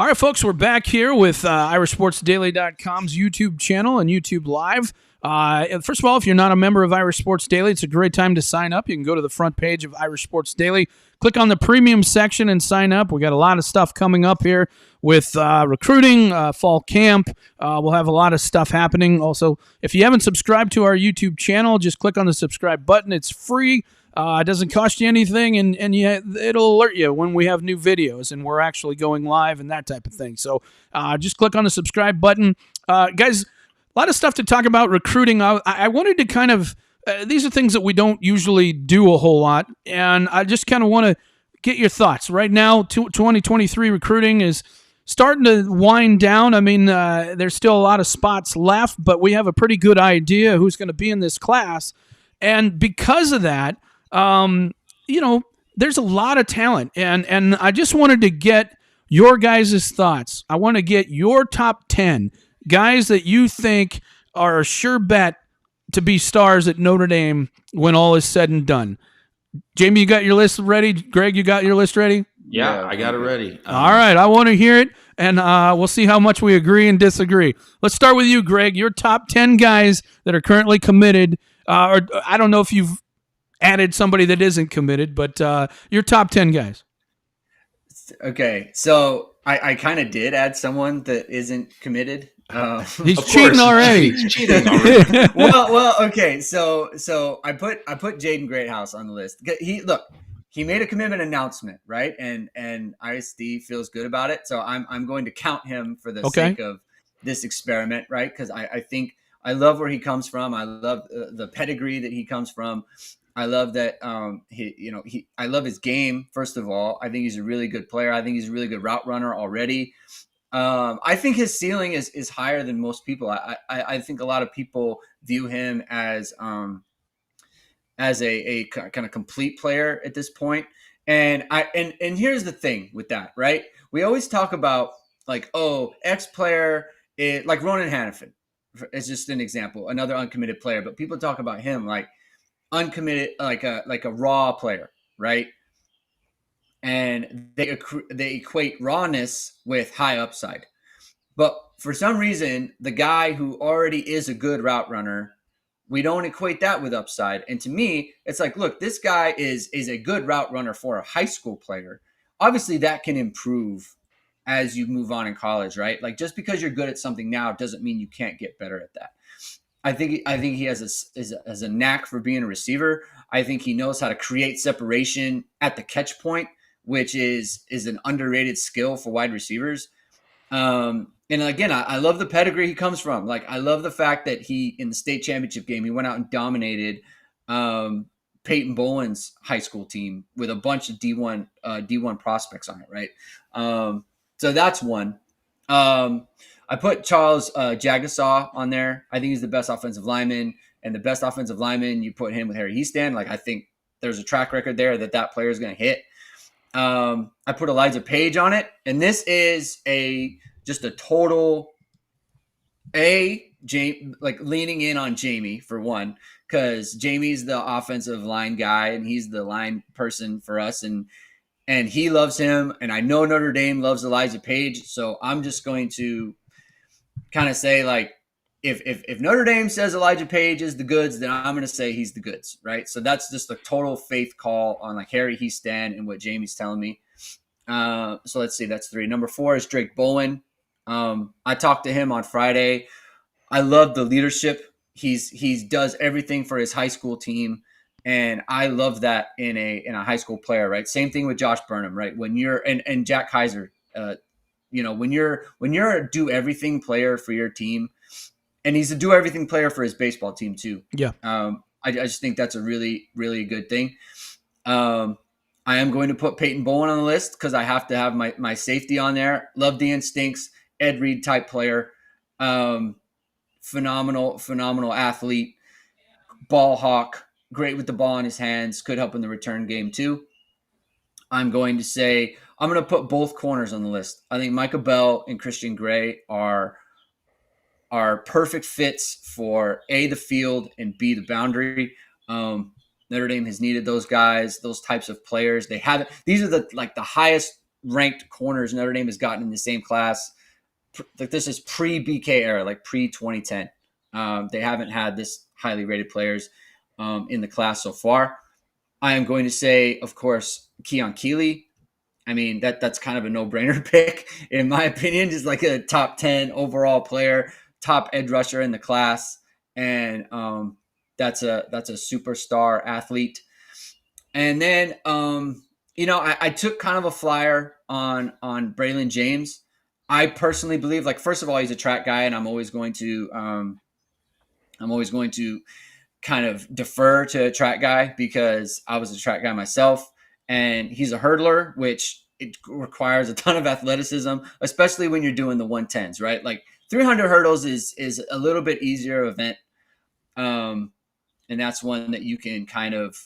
All right, folks, we're back here with IrishSportsDaily.com's YouTube channel and YouTube Live. First of all, if you're not a member of Irish Sports Daily, it's a great time to sign up. You can go to the front page of Irish Sports Daily, click on the premium section and sign up. We got a lot of stuff coming up here with recruiting, fall camp. We'll have a lot of stuff happening. Also, if you haven't subscribed to our YouTube channel, just click on the subscribe button. It's free. It doesn't cost you anything, and it'll alert you when we have new videos and we're actually going live and that type of thing. So just click on the subscribe button. Guys, a lot of stuff to talk about recruiting. I wanted to kind of these are things that we don't usually do a whole lot, and I just kind of want to get your thoughts. Right now, 2023 recruiting is starting to wind down. I mean, there's still a lot of spots left, but we have a pretty good idea who's going to be in this class. And because of that, there's a lot of talent, and I just wanted to get your guys' thoughts. I want to get your top 10 guys that you think are a sure bet to be stars at Notre Dame when all is said and done. Jamie, you got your list ready? Greg, you got your list ready? Yeah, I got it ready. All right, I want to hear it, and we'll see how much we agree and disagree. Let's start with you, Greg. Your top 10 guys that are currently committed, or I don't know if you've added somebody that isn't committed, but your top 10 guys. Okay, so I kind of did add someone that isn't committed. He's cheating already. He's cheating already. well, okay. So I put Jayden Greathouse on the list. He made a commitment announcement, right? And ISD feels good about it, so I'm going to count him for the sake of this experiment, right? Because I think I love where he comes from. I love the pedigree that he comes from. I love that I love his game. First of all, I think he's a really good player. I think he's a really good route runner already. I think his ceiling is higher than most people. I think a lot of people view him as a kind of complete player at this point. And here's the thing with that, right? We always talk about X player, like Ronan Hannafin is just an example, another uncommitted player. But people talk about him like uncommitted, like a raw player, right? And they equate rawness with high upside. But for some reason, the guy who already is a good route runner, we don't equate that with upside. And to me, it's like, look, this guy is a good route runner for a high school player. Obviously, that can improve as you move on in college, right? Like, just because you're good at something now doesn't mean you can't get better at that. I think he has a knack for being a receiver. I think he knows how to create separation at the catch point, which is an underrated skill for wide receivers. And again, I love the pedigree he comes from. Like, I love the fact that he, in the state championship game, he went out and dominated Peyton Bowen's high school team with a bunch of D1 prospects on it, right? So that's one. I put Charles Jagasaw on there. I think he's the best offensive lineman, and the best offensive lineman, you put him with Harry Heastan. Like, I think there's a track record there that player is going to hit. I put Elijah Page on it, and this is just a total leaning in on Jamie for one, because Jamie's the offensive line guy and he's the line person for us, and he loves him, and I know Notre Dame loves Elijah Page, so I'm just going to kind of say, like, if Notre Dame says Elijah Page is the goods, then I'm going to say he's the goods, right? So that's just a total faith call on like Harry Heastan and what Jamie's telling me. So let's see, that's 3. Number 4 is Drake Bowen. I talked to him on Friday. I love the leadership. He does everything for his high school team, and I love that in a high school player, right? Same thing with Josh Burnham, right? When you're and Jack Kaiser, when you're a do everything player for your team. And he's a do-everything player for his baseball team, too. Yeah. I just think that's a really, really good thing. I am going to put Peyton Bowen on the list because I have to have my safety on there. Love the instincts, Ed Reed type player. Phenomenal athlete, ball hawk, great with the ball in his hands, could help in the return game, too. I'm going to put both corners on the list. I think Micah Bell and Christian Gray are perfect fits for A, the field, and B, the boundary. Notre Dame has needed those guys, those types of players. They haven't. These are the highest ranked corners Notre Dame has gotten in the same class. Like this is pre BK era, like pre 2010. They haven't had this highly rated players in the class so far. I am going to say, of course, Keon Keeley. I mean, that's kind of a no-brainer pick, in my opinion. Just like a top 10 overall player, top edge rusher in the class. And that's a superstar athlete. And then I took kind of a flyer on Braylon James. I personally believe, like, first of all, he's a track guy, and I'm always going to kind of defer to a track guy because I was a track guy myself, and he's a hurdler, which it requires a ton of athleticism, especially when you're doing the 110s, right? Like 300 hurdles is a little bit easier event, and that's one that you can kind of,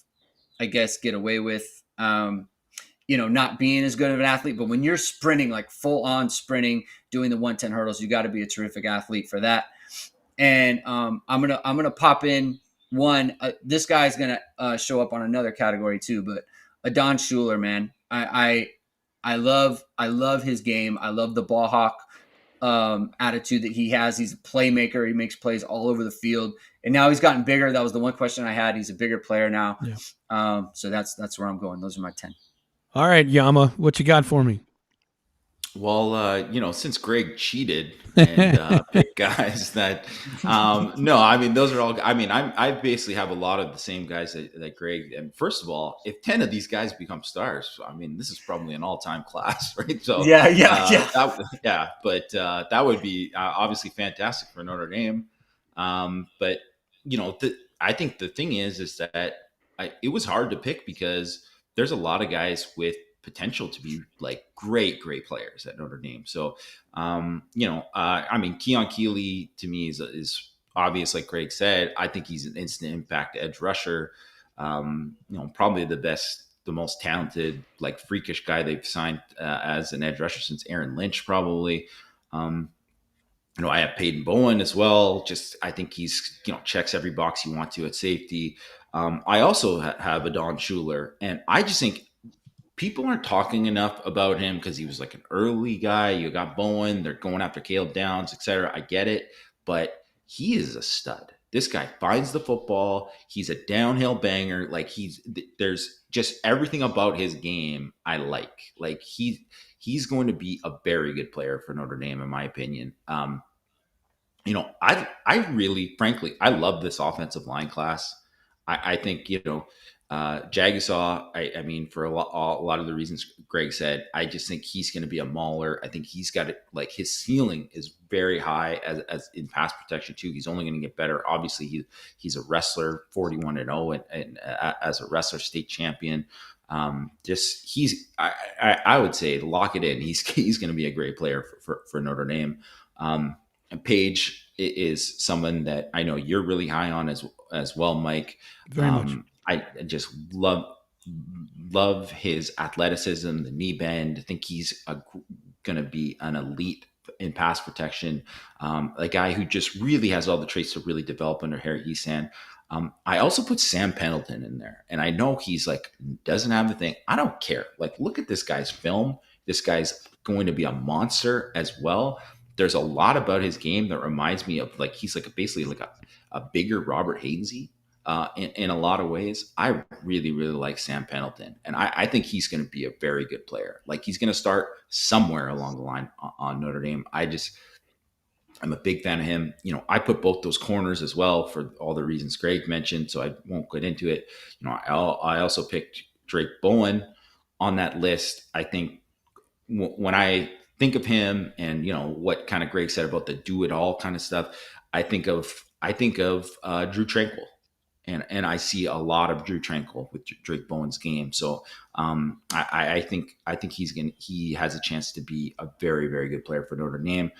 I guess, get away with, not being as good of an athlete. But when you're sprinting, like full on sprinting, doing the 110 hurdles, you got to be a terrific athlete for that. And I'm gonna pop in one. This guy's gonna show up on another category too, but Adon Schuler, man, I love his game. I love the ball hawk attitude that he has. He's a playmaker. He makes plays all over the field, and now he's gotten bigger. That was the one question I had. He's a bigger player now. Yeah. So that's where I'm going. Those are my 10. All right, Yama, what you got for me? Well, since Greg cheated and picked guys that, no, I mean, those are all, I mean, I basically have a lot of the same guys that Greg, and first of all, if 10 of these guys become stars, I mean, this is probably an all-time class, right? So yeah. But that would be obviously fantastic for Notre Dame. But, I think the thing is that it was hard to pick because there's a lot of guys with potential to be like great players at Notre Dame. So, I mean, Keon Keeley to me is obvious. Like Greg said, I think he's an instant impact edge rusher. Probably the most talented, like freakish guy they've signed as an edge rusher since Aaron Lynch, probably. I have Peyton Bowen as well. Just, I think he's, checks every box you want to at safety. I also have Adon Schuler, and I just think people aren't talking enough about him because he was like an early guy. You got Bowen, they're going after Caleb Downs, etc. I get it, but he is a stud. This guy finds the football. He's a downhill banger. Like there's just everything about his game I like. Like he's going to be a very good player for Notre Dame, in my opinion. I really, frankly, I love this offensive line class. I think, Jagasaw, I mean, for a lot of the reasons Greg said, I just think he's going to be a mauler. I think he's got it, like his ceiling is very high as in pass protection too. He's only going to get better. Obviously he's a wrestler, 41-0 and as a wrestler, state champion. I would say lock it in. He's going to be a great player for Notre Dame. And Paige is someone that I know you're really high on as well, Mike. Very much. I just love his athleticism, the knee bend. I think he's going to be an elite in pass protection. A guy who just really has all the traits to really develop under Harry Esan. I also put Sam Pendleton in there, and I know he's like doesn't have the thing. I don't care. Like, look at this guy's film. This guy's going to be a monster as well. There's a lot about his game that reminds me of like he's like basically like a bigger Robert Hainsey in a lot of ways. I really, really like Sam Pendleton, and I think he's going to be a very good player. Like he's going to start somewhere along the line on Notre Dame. I'm a big fan of him. I put both those corners as well for all the reasons Greg mentioned, so I won't get into it. I also picked Drake Bowen on that list. I think when I think of him and what kind of Greg said about the do it all kind of stuff, I think of Drew Tranquil, and I see a lot of Drew Tranquil with Drake Bowen's game. So I think he has a chance to be a very, very good player for Notre Dame.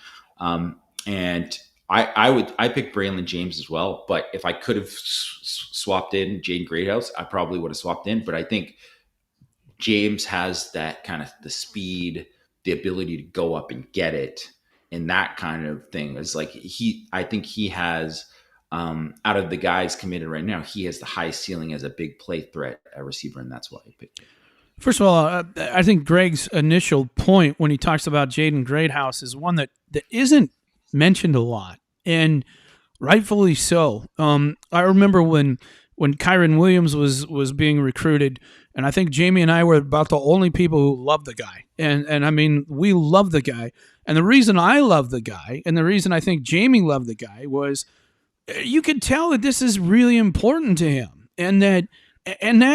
And I picked Braylon James as well, but if I could have swapped in Jayden Greathouse, I probably would have swapped in. But I think James has that kind of the speed, the ability to go up and get it, and that kind of thing. It's like I think he has, out of the guys committed right now, he has the highest ceiling as a big play threat at receiver, and that's why I picked him. First of all, I think Greg's initial point when he talks about Jayden Greathouse is one that isn't mentioned a lot, and rightfully so. I remember when Kyron Williams was being recruited, and I think Jamie and I were about the only people who loved the guy. And I mean, we love the guy. And the reason I love the guy, and the reason I think Jamie loved the guy, was you could tell that this is really important to him, and that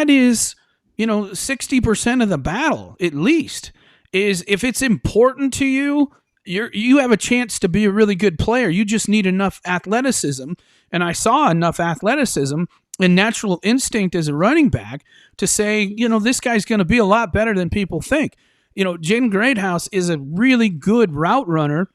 is, 60% of the battle at least is, if it's important to you, you have a chance to be a really good player. You just need enough athleticism, and I saw enough athleticism and natural instinct as a running back to say, this guy's going to be a lot better than people think. Jayden Greathouse is a really good route runner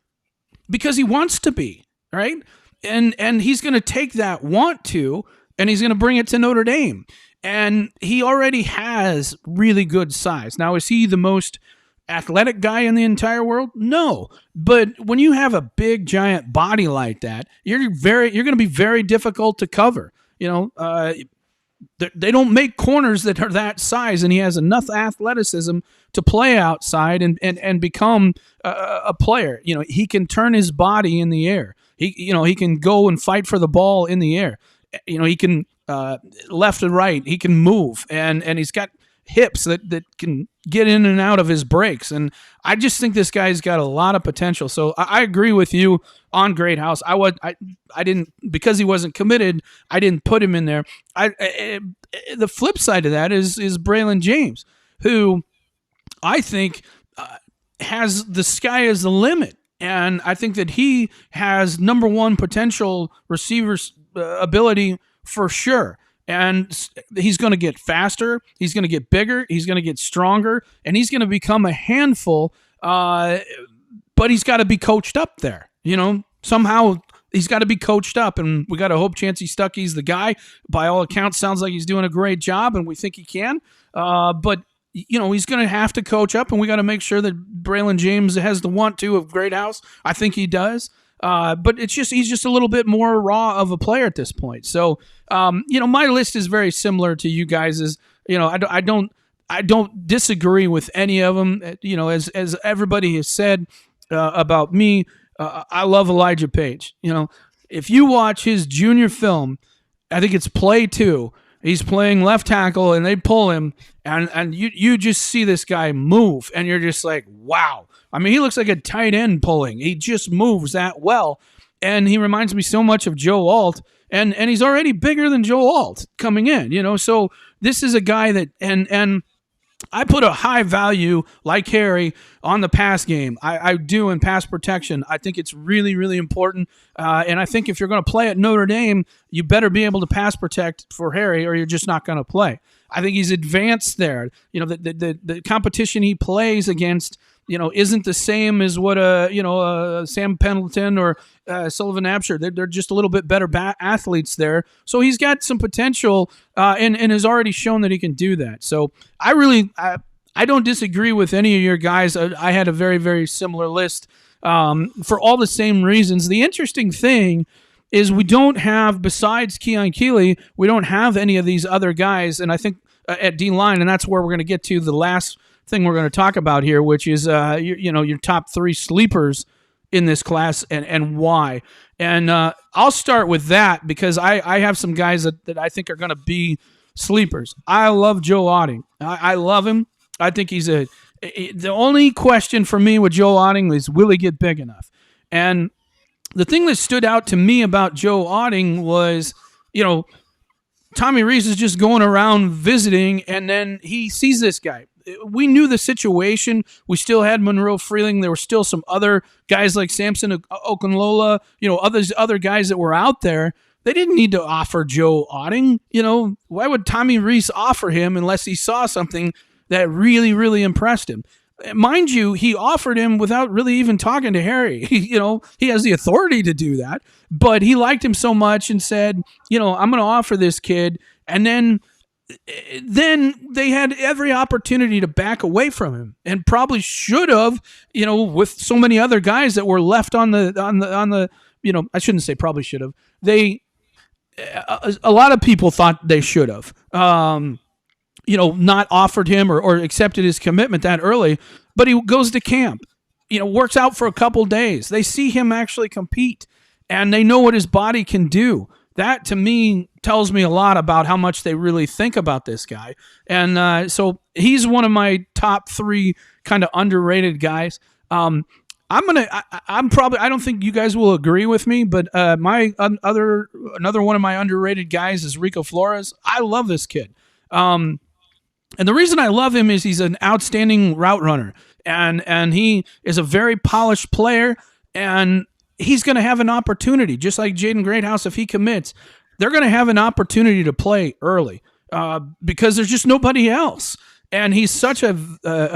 because he wants to be, right? And he's going to take that want to, and he's going to bring it to Notre Dame. And he already has really good size. Now, is he the most athletic guy in the entire world? No. But when you have a big, giant body like that, you're going to be very difficult to cover. They don't make corners that are that size, and he has enough athleticism to play outside and become a player. He can turn his body in the air. He can go and fight for the ball in the air. He can left and right. He can move, and he's got hips that can get in and out of his breaks. And I just think this guy's got a lot of potential. So I agree with you on Greathouse. I didn't, because he wasn't committed, I didn't put him in there. The flip side of that is Braylon James, who I think has the sky as the limit. And I think that he has number one potential receiver's ability for sure. And he's going to get faster. He's going to get bigger. He's going to get stronger. And he's going to become a handful. But he's got to be coached up there. Somehow he's got to be coached up. And we got to hope Chancey Stuckey's the guy. By all accounts, sounds like he's doing a great job, and we think he can. But he's going to have to coach up, and we got to make sure that Braylon James has the want to of Greathouse. I think he does. But he's just a little bit more raw of a player at this point. So, my list is very similar to you guys'. I don't disagree with any of them. As everybody has said about me, I love Elijah Page. If you watch his junior film, I think it's play 2. He's playing left tackle, and they pull him, and you just see this guy move, and you're just like, wow. I mean, he looks like a tight end pulling. He just moves that well, and he reminds me so much of Joe Alt, and he's already bigger than Joe Alt coming in, So this is a guy that, and I put a high value, like Harry, on the pass game. I do in pass protection. I think it's really, really important. And I think if you're going to play at Notre Dame, you better be able to pass protect for Harry, or you're just not going to play. I think he's advanced there. The competition he plays against, isn't the same as what Sam Pendleton or Sullivan Absher. They're just a little bit better athletes there. So he's got some potential and has already shown that he can do that. So I don't disagree with any of your guys. I had a very, very similar list for all the same reasons. The interesting thing is we don't have, besides Keon Keeley, we don't have any of these other guys. And I think at D-line, and that's where we're going to get to the last thing we're going to talk about here, which is your top 3 sleepers in this class and why. And I'll start with that because I have some guys that I think are going to be sleepers. I love Joe Otting. I love him. I think he's the only question for me with Joe Otting is, will he get big enough? And the thing that stood out to me about Joe Otting was, Tommy Rees is just going around visiting, and then he sees this guy. We knew the situation. We still had Monroe Freeling. There were still some other guys like Samson Okunlola, other guys that were out there. They didn't need to offer Joe Otting. Why would Tommy Rees offer him unless he saw something that really, really impressed him? Mind you, he offered him without really even talking to Harry. He has the authority to do that, but he liked him so much and said, I'm going to offer this kid. And then they had every opportunity to back away from him, and probably should have, with so many other guys that were left on the, I shouldn't say probably should have. A lot of people thought they should have. not offered him or accepted his commitment that early, but he goes to camp, works out for a couple days. They see him actually compete, and they know what his body can do. That, to me, tells me a lot about how much they really think about this guy. And so he's one of my top 3 kind of underrated guys. I don't think you guys will agree with me, but another one of my underrated guys is Rico Flores. I love this kid. And the reason I love him is he's an outstanding route runner, and he is a very polished player, and he's going to have an opportunity, just like Jayden Greathouse. If he commits, they're going to have an opportunity to play early because there's just nobody else. And he's such a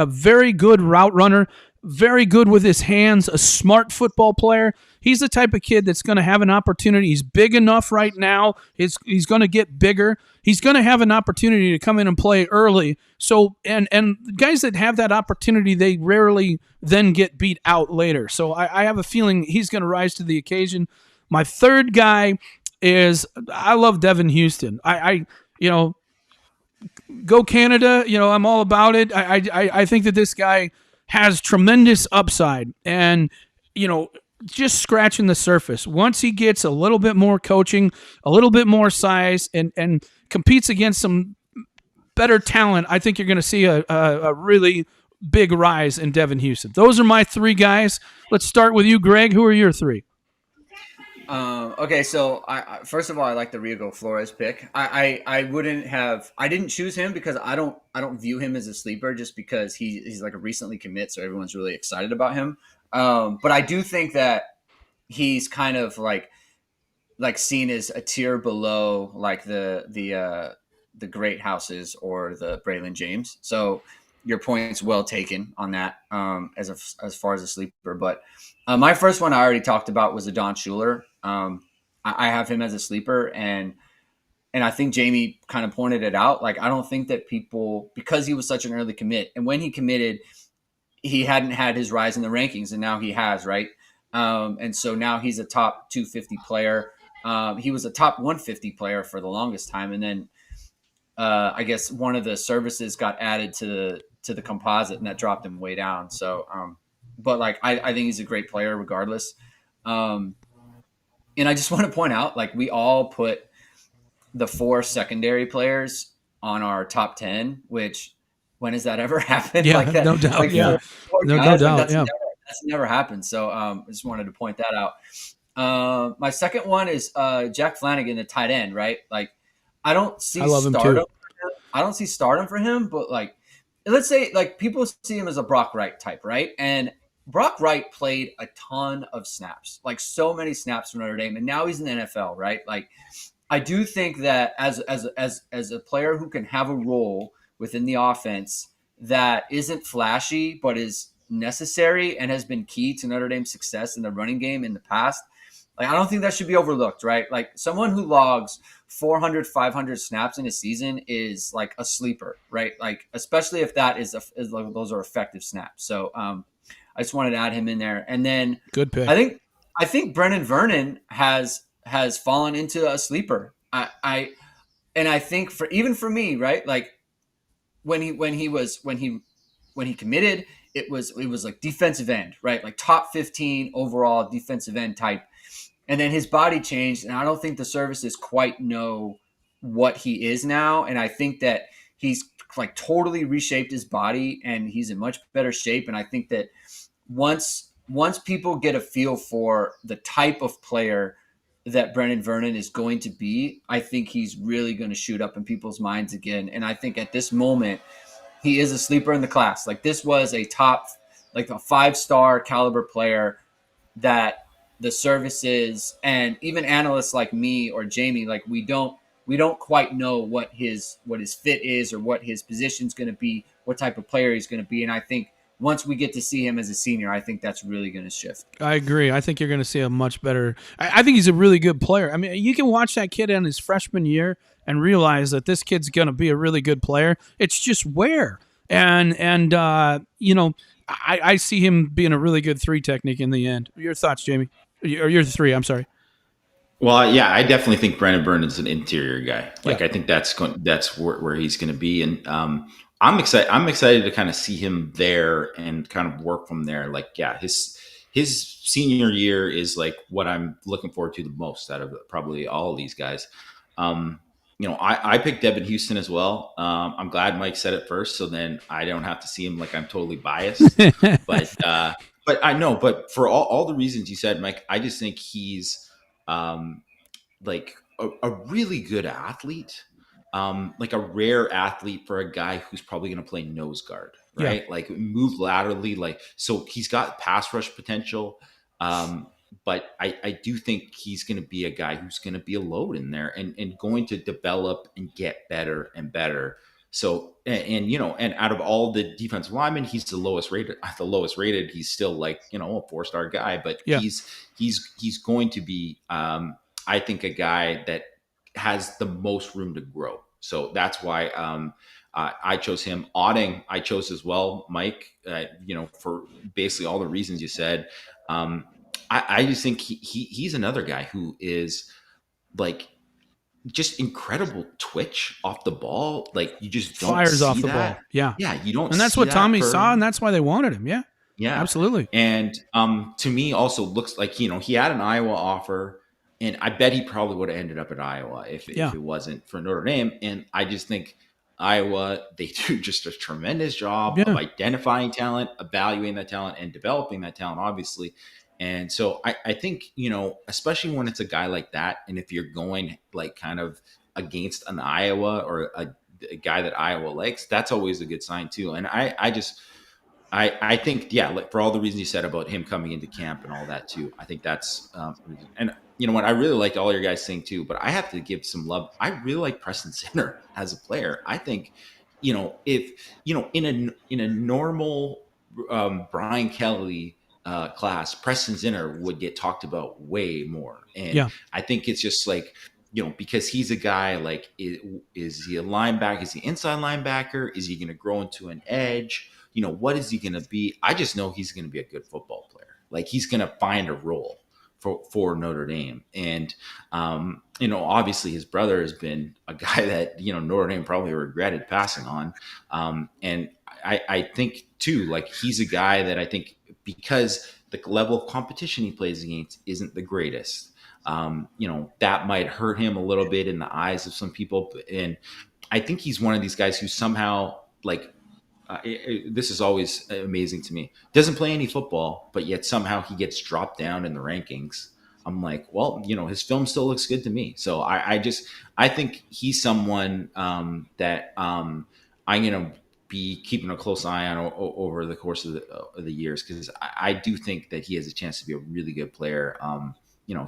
very good route runner, very good with his hands, a smart football player. He's the type of kid that's going to have an opportunity. He's big enough right now. He's going to get bigger. He's going to have an opportunity to come in and play early. So, and guys that have that opportunity, they rarely then get beat out later. So I have a feeling he's going to rise to the occasion. My third guy is, I love Devin Houston. Go Canada. I'm all about it. I think that this guy has tremendous upside, and just scratching the surface. Once he gets a little bit more coaching, a little bit more size, and competes against some better talent, I think you're going to see a really big rise in Devin Houston. Those are my 3 guys. Let's start with you, Greg. Who are your 3? Okay, so first of all, I like the Rico Flores pick. I didn't choose him because I don't view him as a sleeper just because he's like a recently commit, so everyone's really excited about him. But I do think that he's kind of like seen as a tier below like the Greathouses or the Braylon James. So your point's well taken on that as far as a sleeper. But my first one I already talked about was Adon Schuler. I have him as a sleeper, and I think Jamie kind of pointed it out. Like, I don't think that people, because he was such an early commit, and when he committed, he hadn't had his rise in the rankings, and now he has, right? And so now he's a top 250 player. He was a top 150 player for the longest time, and then I guess one of the services got added to the composite, and that dropped him way down. So, but like I think he's a great player regardless. And I just want to point out, like, we all put the 4 secondary players on our top 10, which when has that ever happened? Yeah, like that, no doubt. like Yeah, no guys, doubt. Like, Yeah, that's never happened. So I just wanted to point that out. My second one is Jack Flanagan, the tight end, right? Like, I don't see stardom. I don't see stardom for him, but like, let's say like people see him as a Brock Wright type, right? And Brock Wright played a ton of snaps, like so many snaps for Notre Dame, and now he's in the NFL, right? Like, I do think that as a player who can have a role within the offense that isn't flashy but is necessary and has been key to Notre Dame's success in the running game in the past, like, I don't think that should be overlooked, right? Like, someone who logs 400, 500 snaps in a season is like a sleeper, right? Like, especially if that is those are effective snaps. So, I just wanted to add him in there. And then good pick. I think Brennan Vernon has fallen into a sleeper. I think for me, right? Like, when he committed, it was like defensive end, right? Like top 15 overall defensive end type. And then his body changed, and I don't think the services quite know what he is now. And I think that he's like totally reshaped his body, and he's in much better shape. And I think that once people get a feel for the type of player that Brennan Vernon is going to be, I think he's really going to shoot up in people's minds again. And I think at this moment, he is a sleeper in the class. Like, this was a top, like a 5-star caliber player that the services and even analysts like me or Jamie, like, we don't quite know what his fit is or what his position's going to be, what type of player he's going to be. And I think once we get to see him as a senior, I think that's really going to shift. I agree. I think you're going to see a much better – I think he's a really good player. I mean, you can watch that kid in his freshman year and realize that this kid's going to be a really good player. It's just where. And I see him being a really good 3 technique in the end. Your thoughts, Jamie? Or your 3, I'm sorry. Well, yeah, I definitely think Brennan Vernon is an interior guy. Like, Yeah. I think that's where he's going to be, and I'm excited. I'm excited to kind of see him there and kind of work from there. Like, yeah, his senior year is like what I'm looking forward to the most out of probably all of these guys. I picked Devin Houston as well. I'm glad Mike said it first, so then I don't have to see him like I'm totally biased. But I know, but for all the reasons you said, Mike, I just think he's um, like a really good athlete, like a rare athlete for a guy who's probably going to play nose guard, Yeah. right? Like move laterally, like so he's got pass rush potential. But I do think he's going to be a guy who's going to be a load in there and going to develop and get better and better. So and out of all the defensive linemen, he's the lowest rated. The lowest rated. He's still like a 4-star guy, but Yeah. he's going to be I think a guy that has the most room to grow. So that's why I chose him. Otting, I chose as well, Mike. For basically all the reasons you said. I just think he's another guy who is like just incredible twitch off the ball. Like you just don't Fires see off the that. ball. Yeah. Yeah, you don't. And that's see what that Tommy for- saw, and that's why they wanted him. Yeah. Yeah, Absolutely. And to me, also looks like he had an Iowa offer, and I bet he probably would have ended up at Iowa if it wasn't for Notre Dame. And I just think Iowa, they do just a tremendous job of identifying talent, evaluating that talent, and developing that talent, obviously. And so I think, especially when it's a guy like that, and if you're going like kind of against an Iowa or a guy that Iowa likes, that's always a good sign too. And I think, yeah, like for all the reasons you said about him coming into camp and all that too, I think that's, and you know what, I really liked all your guys saying too, but I have to give some love. I really like Preston Zinner as a player. I think, if, in a normal Brian Kelly class, Preston Zinner would get talked about way more. And I think it's just like, because he's a guy like, is he a linebacker? Is he inside linebacker? Is he going to grow into an edge? What is he going to be? I just know he's going to be a good football player. Like he's going to find a role for Notre Dame. And, obviously his brother has been a guy that, Notre Dame probably regretted passing on. And I think too, like he's a guy that I think because the level of competition he plays against isn't the greatest, that might hurt him a little bit in the eyes of some people. And I think he's one of these guys who somehow like, this is always amazing to me. Doesn't play any football, but yet somehow he gets dropped down in the rankings. I'm like, well, his film still looks good to me. So I think he's someone that I'm going to be keeping a close eye on over the course of the years, because I do think that he has a chance to be a really good player.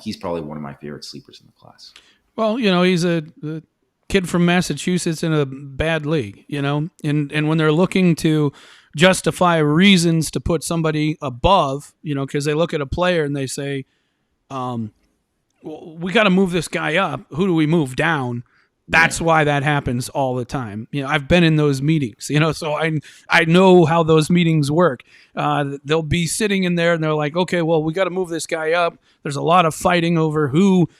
He's probably one of my favorite sleepers in the class. Well, he's a kid from Massachusetts in a bad league, and when they're looking to justify reasons to put somebody above, because they look at a player and they say, well, we got to move this guy up. Who do we move down? That's why that happens all the time. I've been in those meetings, so I know how those meetings work. They'll be sitting in there and they're like, okay, well, we got to move this guy up. There's a lot of fighting over who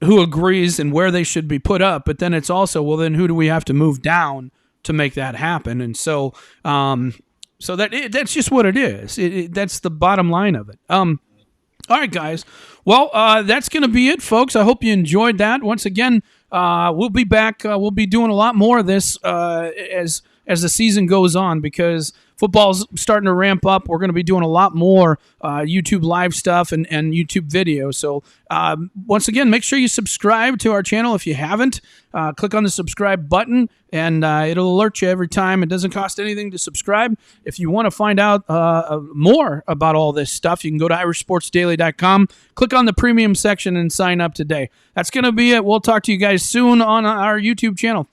agrees and where they should be put up. But then it's also, well, then who do we have to move down to make that happen? And so, that's just what it is. That's the bottom line of it. All right, guys. Well, that's going to be it, folks. I hope you enjoyed that. Once again, we'll be back. We'll be doing a lot more of this as the season goes on, because football's starting to ramp up. We're going to be doing a lot more YouTube live stuff and YouTube video. So once again, make sure you subscribe to our channel if you haven't. Click on the subscribe button, and it'll alert you every time. It doesn't cost anything to subscribe. If you want to find out more about all this stuff, you can go to irishsportsdaily.com, click on the premium section, and sign up today. That's going to be it. We'll talk to you guys soon on our YouTube channel.